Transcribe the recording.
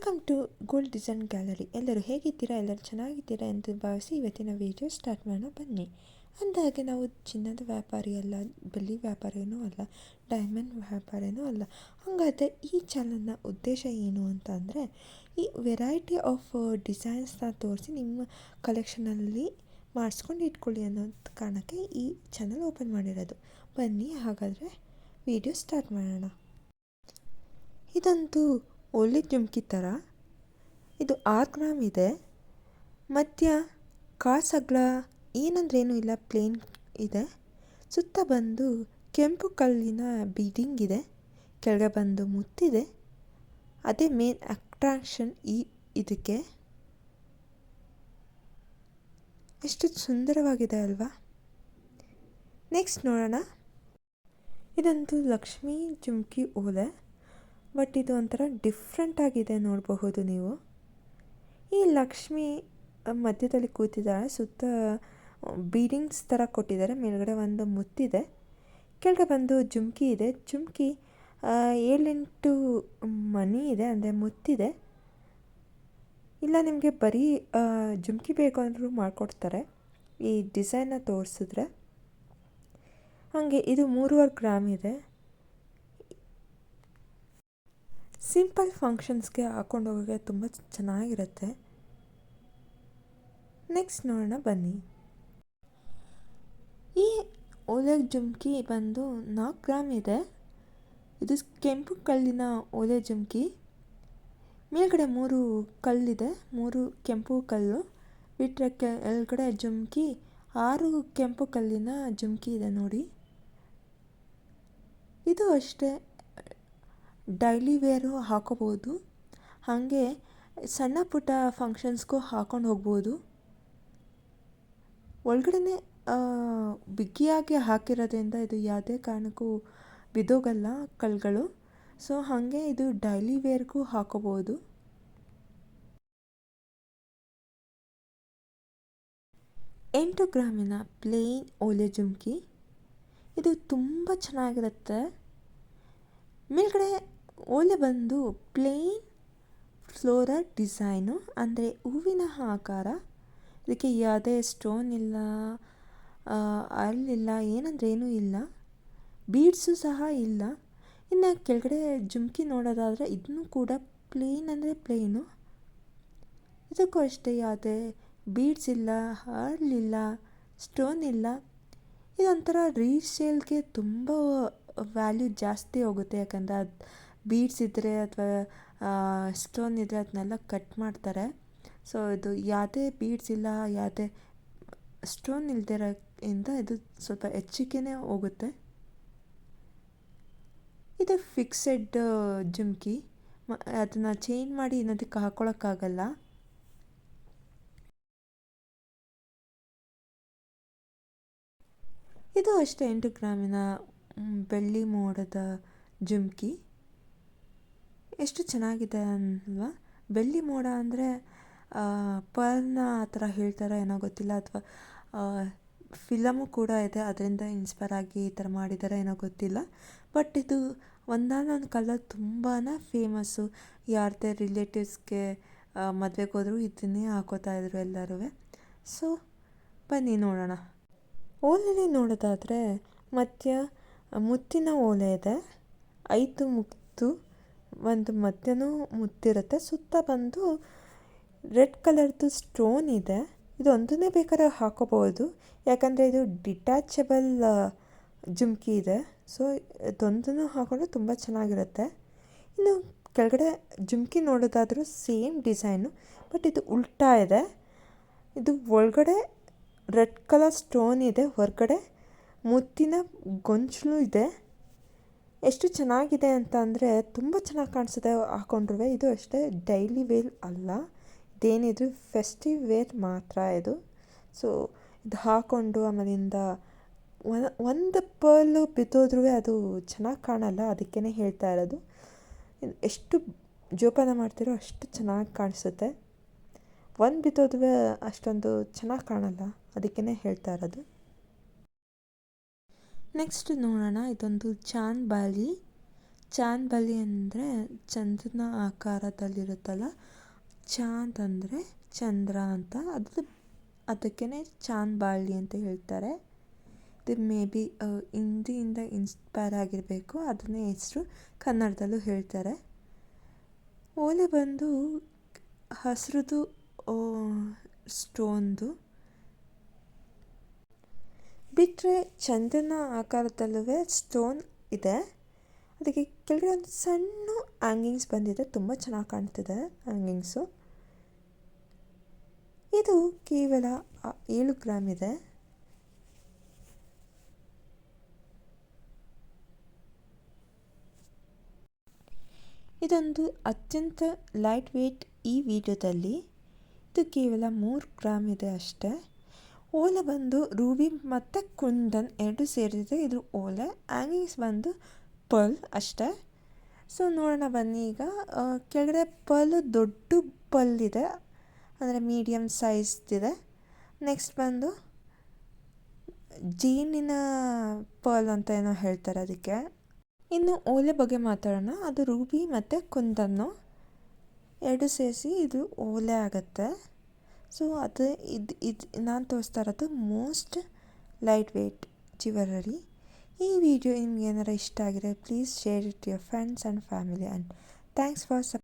Welcome to gold design gallery. ಎಲ್ಲರೂ ಹೇಗಿದ್ದೀರಾ? ಎಲ್ಲರೂ ಚೆನ್ನಾಗಿದ್ದೀರಾ ಎಂದು ಭಾವಿಸಿ ಇವತ್ತಿನ ವಿಡಿಯೋ ಸ್ಟಾರ್ಟ್ ಮಾಡೋಣ ಬನ್ನಿ. ಅಂದಾಗೆ ನಾವು ಚಿನ್ನದ ವ್ಯಾಪಾರಿ ಅಲ್ಲ, ಬೆಳ್ಳಿ ವ್ಯಾಪಾರಿನೂ ಅಲ್ಲ, ಡೈಮಂಡ್ ವ್ಯಾಪಾರಿನೂ ಅಲ್ಲ. ಹಾಗಾದರೆ ಈ ಚಾನಲ್ನ ಉದ್ದೇಶ ಏನು ಅಂತ ಅಂದರೆ, ಈ ವೆರೈಟಿ ಆಫ್ ಡಿಸೈನ್ಸ್ನ ತೋರಿಸಿ ನಿಮ್ಮ ಕಲೆಕ್ಷನಲ್ಲಿ ಮಾಡಿಸ್ಕೊಂಡು ಇಟ್ಕೊಳ್ಳಿ ಅನ್ನೋ ಕಾರಣಕ್ಕೆ ಈ ಚಾನಲ್ ಓಪನ್ ಮಾಡಿರೋದು. ಬನ್ನಿ ಹಾಗಾದರೆ ವಿಡಿಯೋ ಸ್ಟಾರ್ಟ್ ಮಾಡೋಣ. ಇದಂತೂ ಒಳ್ಳೆ ಜುಮ್ಕಿ ಥರ. ಇದು 6 ಗ್ರಾಮ್ ಇದೆ. ಮಧ್ಯ ಕಾಸಗ್ಲ ಏನಂದ್ರೆ ಏನೂ ಇಲ್ಲ, ಪ್ಲೇನ್ ಇದೆ. ಸುತ್ತ ಬಂದು ಕೆಂಪು ಕಲ್ಲಿನ ಬೀಡಿಂಗ್ ಇದೆ. ಕೆಳಗೆ ಬಂದು ಮುತ್ತಿದೆ. ಅದೇ ಮೇನ್ ಅಟ್ರಾಕ್ಷನ್ ಇದಕ್ಕೆ. ಎಷ್ಟು ಸುಂದರವಾಗಿದೆ ಅಲ್ವಾ? ನೆಕ್ಸ್ಟ್ ನೋಡೋಣ. ಇದಂತೂ ಲಕ್ಷ್ಮೀ ಜುಮ್ಕಿ ಓಲೆ. ಬಟ್ ಇದು ಒಂಥರ ಡಿಫ್ರೆಂಟ್ ಆಗಿದೆ, ನೋಡಬಹುದು ನೀವು. ಈ ಲಕ್ಷ್ಮಿ ಮಧ್ಯದಲ್ಲಿ ಕೂತಿದ್ದಾಳೆ. ಸುತ್ತ ಬೀಡಿಂಗ್ಸ್ ಥರ ಕೊಟ್ಟಿದ್ದಾರೆ. ಮೇಲ್ಗಡೆ ಒಂದು ಮುತ್ತಿದೆ. ಕೆಳಗೆ ಬಂದು ಜುಮ್ಕಿ ಇದೆ. ಜುಮ್ಕಿ 7-8 ಮಣಿ ಇದೆ, ಅಂದರೆ ಮುತ್ತಿದೆ. ಇಲ್ಲ ನಿಮಗೆ ಬರೀ ಜುಮ್ಕಿ ಬೇಕು ಅಂದರೂ ಮಾಡಿಕೊಡ್ತಾರೆ ಈ ಡಿಸೈನ್ನ ತೋರಿಸಿದ್ರೆ. ಹಾಗೆ ಇದು 3.5 ಗ್ರಾಮ್ ಇದೆ. ಸಿಂಪಲ್ ಫಂಕ್ಷನ್ಸ್ಗೆ ಹಾಕೊಂಡು ಹೋಗೋಕ್ಕೆ ತುಂಬ ಚೆನ್ನಾಗಿರುತ್ತೆ. ನೆಕ್ಸ್ಟ್ ನೋಡೋಣ ಬನ್ನಿ. ಈ ಓಲೆ ಜುಮ್ಕಿ ಬಂದು 4 ಗ್ರಾಮ್ ಇದೆ. ಇದು ಕೆಂಪು ಕಲ್ಲಿನ ಓಲೆ ಜುಮ್ಕಿ. ಮೇಲ್ಗಡೆ 3 ಕಲ್ಲಿದೆ, 3 ಕೆಂಪು ಕಲ್ಲು ಬಿಟ್ಟರೆ ಕೆಳಗಡೆ ಜುಮ್ಕಿ 6 ಕೆಂಪು ಕಲ್ಲಿನ ಜುಮ್ಕಿ ಇದೆ ನೋಡಿ. ಇದು ಅಷ್ಟೇ ಡೈಲಿ ವೇರು ಹಾಕೋಬೋದು. ಹಾಗೆ ಸಣ್ಣ ಪುಟ್ಟ ಫಂಕ್ಷನ್ಸ್ಗೂ ಹಾಕೊಂಡು ಹೋಗ್ಬೋದು. ಒಳಗಡೆ ಬಿಗಿಯಾಗಿ ಹಾಕಿರೋದ್ರಿಂದ ಇದು ಯಾವುದೇ ಕಾರಣಕ್ಕೂ ಬಿದ್ದೋಗಲ್ಲ ಕಲ್ಗಳು. ಸೊ ಹಾಗೆ ಇದು ಡೈಲಿ ವೇರ್ಗೂ ಹಾಕೋಬೋದು. ಎಂಟು ಗ್ರಾಮಿನ ಪ್ಲೇನ್ ಓಲೆ ಜುಮ್ಕಿ. ಇದು ತುಂಬ ಚೆನ್ನಾಗಿರುತ್ತೆ. ಮೇಲ್ಗಡೆ ಓಲೆ ಬಂದು ಪ್ಲೇನ್ ಫ್ಲೋರಲ್ ಡಿಸೈನು, ಅಂದರೆ ಹೂವಿನ ಆಕಾರ. ಇದಕ್ಕೆ ಯಾವುದೇ ಸ್ಟೋನ್ ಇಲ್ಲ, ಅಲ್ಲಿಲ್ಲ, ಏನಂದ್ರೆ ಏನೂ ಇಲ್ಲ. ಬೀಡ್ಸು ಸಹ ಇಲ್ಲ. ಇನ್ನು ಕೆಳಗಡೆ ಜುಮ್ಕಿ ನೋಡೋದಾದರೆ ಇದನ್ನು ಕೂಡ ಪ್ಲೇನ್ ಅಂದರೆ ಪ್ಲೇನು. ಇದಕ್ಕೂ ಅಷ್ಟೇ ಯಾವುದೇ ಬೀಡ್ಸ್ ಇಲ್ಲ, ಹರಳಿಲ್ಲ, ಸ್ಟೋನ್ ಇಲ್ಲ. ಇದೊಂಥರ ರೀಸೇಲ್ಗೆ ತುಂಬ ವ್ಯಾಲ್ಯೂ ಜಾಸ್ತಿ ಹೋಗುತ್ತೆ. ಯಾಕಂದರೆ ಅದು ಬೀಡ್ಸ್ ಇದ್ದರೆ ಅಥವಾ ಸ್ಟೋನ್ ಇದ್ದರೆ ಅದನ್ನೆಲ್ಲ ಕಟ್ ಮಾಡ್ತಾರೆ. ಸೊ ಇದು ಯಾವುದೇ ಬೀಡ್ಸ್ ಇಲ್ಲ, ಯಾವುದೇ ಸ್ಟೋನ್ ಇಲ್ದಿರೋದ್ರಿಂದ ಇದು ಸ್ವಲ್ಪ ಹೆಚ್ಚಿಗೆನೇ ಹೋಗುತ್ತೆ. ಇದು ಫಿಕ್ಸೆಡ್ ಜುಮ್ಕಿ. ಅದನ್ನು ಚೇಂಜ್ ಮಾಡಿ ಇನ್ನೊಂದಕ್ಕೆ ಹಾಕ್ಕೊಳ್ಳೋಕ್ಕಾಗಲ್ಲ. ಇದು ಅಷ್ಟೇ 8 ಗ್ರಾಮಿನ ಬೆಳ್ಳಿ ಮೋಡದ ಜುಮ್ಕಿ. ಎಷ್ಟು ಚೆನ್ನಾಗಿದೆ ಅಲ್ವಾ? ಬೆಳ್ಳಿ ಮೋಡ ಅಂದರೆ ಪರ್ಲ್ನ ಆ ಥರ ಹೇಳ್ತಾರೋ ಏನೋ ಗೊತ್ತಿಲ್ಲ, ಅಥವಾ ಫಿಲಮು ಕೂಡ ಇದೆ, ಅದರಿಂದ ಇನ್ಸ್ಪೈರ್ ಆಗಿ ಈ ಥರ ಮಾಡಿದಾರೋ ಏನೋ ಗೊತ್ತಿಲ್ಲ. ಬಟ್ ಇದು ಒಂದಾನೊಂದು ಕಾಲದಲ್ಲಿ ತುಂಬಾ ಫೇಮಸ್ಸು. ಯಾರದೇ ರಿಲೇಟಿವ್ಸ್ಗೆ ಮದುವೆಗೆ ಹೋದರೂ ಇದನ್ನೇ ಹಾಕೋತಾಯಿದ್ರು ಎಲ್ಲರೂ. ಸೊ ಬನ್ನಿ ನೋಡೋಣ. ಓಲೆಯಲ್ಲಿ ನೋಡೋದಾದರೆ ಮಧ್ಯ ಮುತ್ತಿನ ಓಲೆ ಇದೆ. 5 ಮುತ್ತು, ಒಂದು ಮಧ್ಯನೂ ಮುತ್ತಿರುತ್ತೆ. ಸುತ್ತ ಬಂದು ರೆಡ್ ಕಲರ್ದು ಸ್ಟೋನ್ ಇದೆ. ಇದು ಒಂದನ್ನೇ ಬೇಕಾದ್ರೆ ಹಾಕೋಬೋದು, ಯಾಕಂದರೆ ಇದು ಡಿಟ್ಯಾಚಬಲ್ ಜುಮ್ಕಿ ಇದೆ. ಸೊ ಇದೊಂದನ್ನು ಹಾಕೊಂಡ್ರೆ ತುಂಬ ಚೆನ್ನಾಗಿರುತ್ತೆ. ಇನ್ನು ಕೆಳಗಡೆ ಜುಮ್ಕಿ ನೋಡೋದಾದರೂ ಸೇಮ್ ಡಿಸೈನು, ಬಟ್ ಇದು ಉಲ್ಟಾ ಇದೆ. ಇದು ಒಳಗಡೆ ರೆಡ್ ಕಲರ್ ಸ್ಟೋನ್ ಇದೆ, ಹೊರಗಡೆ ಮುತ್ತಿನ ಗೊಂಚಲು ಇದೆ. ಎಷ್ಟು ಚೆನ್ನಾಗಿದೆ ಅಂತ ಅಂದರೆ ತುಂಬ ಚೆನ್ನಾಗಿ ಕಾಣಿಸುತ್ತೆ ಹಾಕೊಂಡ್ರೆ. ಇದು ಅಷ್ಟೇ ಡೈಲಿ ವೇರ್ ಅಲ್ಲ, ಇದೇನಿದ್ರು ಫೆಸ್ಟಿವ್ ವೇರ್ ಮಾತ್ರ ಇದು. ಸೊ ಇದು ಹಾಕ್ಕೊಂಡು ಆಮೇಲಿಂದ ಒಂದು ಪರ್ಲು ಬಿದ್ದೋದ್ರೂ ಅದು ಚೆನ್ನಾಗಿ ಕಾಣಲ್ಲ. ಅದಕ್ಕೇ ಹೇಳ್ತಾ ಇರೋದು, ಎಷ್ಟು ಜೋಪಾನ ಮಾಡ್ತಿರೋ ಅಷ್ಟು ಚೆನ್ನಾಗಿ ಕಾಣಿಸುತ್ತೆ. ಒಂದು ಬಿದ್ದೋದ್ರೂ ಅಷ್ಟೊಂದು ಚೆನ್ನಾಗಿ ಕಾಣಲ್ಲ, ಅದಕ್ಕೇ ಹೇಳ್ತಾ ಇರೋದು. ನೆಕ್ಸ್ಟ್ ನೋಡೋಣ. ಇದೊಂದು ಚಾಂದ್ ಬಾಲಿ ಚಾಂದ್ ಅಂದರೆ ಚಂದ್ರನ ಆಕಾರದಲ್ಲಿರುತ್ತಲ್ಲ, ಚಾಂದ್ ಅಂದರೆ ಚಂದ್ರ ಅಂತ, ಅದಕ್ಕೇ ಚಾಂದ್ ಅಂತ ಹೇಳ್ತಾರೆ. ಇದು ಮೇ ಬಿ ಹಿಂದಿಯಿಂದ ಇನ್ಸ್ಪೈರ್ ಆಗಿರಬೇಕು, ಅದನ್ನೇ ಹೆಸರು ಕನ್ನಡದಲ್ಲೂ ಹೇಳ್ತಾರೆ. ಓಲೆ ಬಂದು ಹಸಿರುದು ಸ್ಟೋನ್ದು ಬಿಟ್ಟರೆ ಚಂದ್ರನ ಆಕಾರದಲ್ಲೂ ಸ್ಟೋನ್ ಇದೆ. ಅದಕ್ಕೆ ಕೆಳಗಡೆ ಒಂದು ಸಣ್ಣ ಹ್ಯಾಂಗಿಂಗ್ಸ್ ಬಂದಿದೆ, ತುಂಬ ಚೆನ್ನಾಗಿ ಕಾಣ್ತಿದೆ ಹ್ಯಾಂಗಿಂಗ್ಸು. ಇದು ಕೇವಲ 7 ಗ್ರಾಮ್ ಇದೆ. ಇದೊಂದು ಅತ್ಯಂತ ಲೈಟ್ ವೇಟ್. ಈ ವಿಡಿಯೋದಲ್ಲಿ ಇದು ಕೇವಲ 3 ಗ್ರಾಮ್ ಇದೆ ಅಷ್ಟೇ. ಓಲೆ ಬಂದು ರೂಬಿ ಮತ್ತು ಕುಂದನ್ 2 ಸೇರಿದೆ ಇದು ಓಲೆ. ಹ್ಯಾಂಗಿಂಗ್ಸ್ ಬಂದು ಪರ್ಲ್ ಅಷ್ಟೇ. ಸೊ ನೋಡೋಣ ಬನ್ನಿ. ಈಗ ಕೆಳಗಡೆ ದೊಡ್ಡ ಪರ್ಲ್ ಇದೆ, ಅಂದರೆ ಮೀಡಿಯಮ್ ಸೈಜ್ದಿದೆ. ನೆಕ್ಸ್ಟ್ ಬಂದು ಜೇನಿನ ಪರ್ಲ್ ಅಂತ ಏನೋ ಹೇಳ್ತಾರೆ ಅದಕ್ಕೆ. ಇನ್ನು ಓಲೆ ಬಗ್ಗೆ ಮಾತಾಡೋಣ. ಅದು ರೂಬಿ ಮತ್ತು ಕುಂದನ್ನು 2 ಸೇರಿಸಿ ಇದು ಓಲೆ ಆಗುತ್ತೆ. ಸೊ ಅದು ನಾನು ತೋರಿಸ್ತಾ ಇರೋದು ಮೋಸ್ಟ್ ಲೈಟ್ ವೇಟ್ ಜ್ಯುವೆಲರಿ. ಈ ವಿಡಿಯೋ ನಿಮ್ಗೆ ಏನಾರು ಇಷ್ಟ ಆಗಿದ್ರೆ please share it your friends and family, and thanks for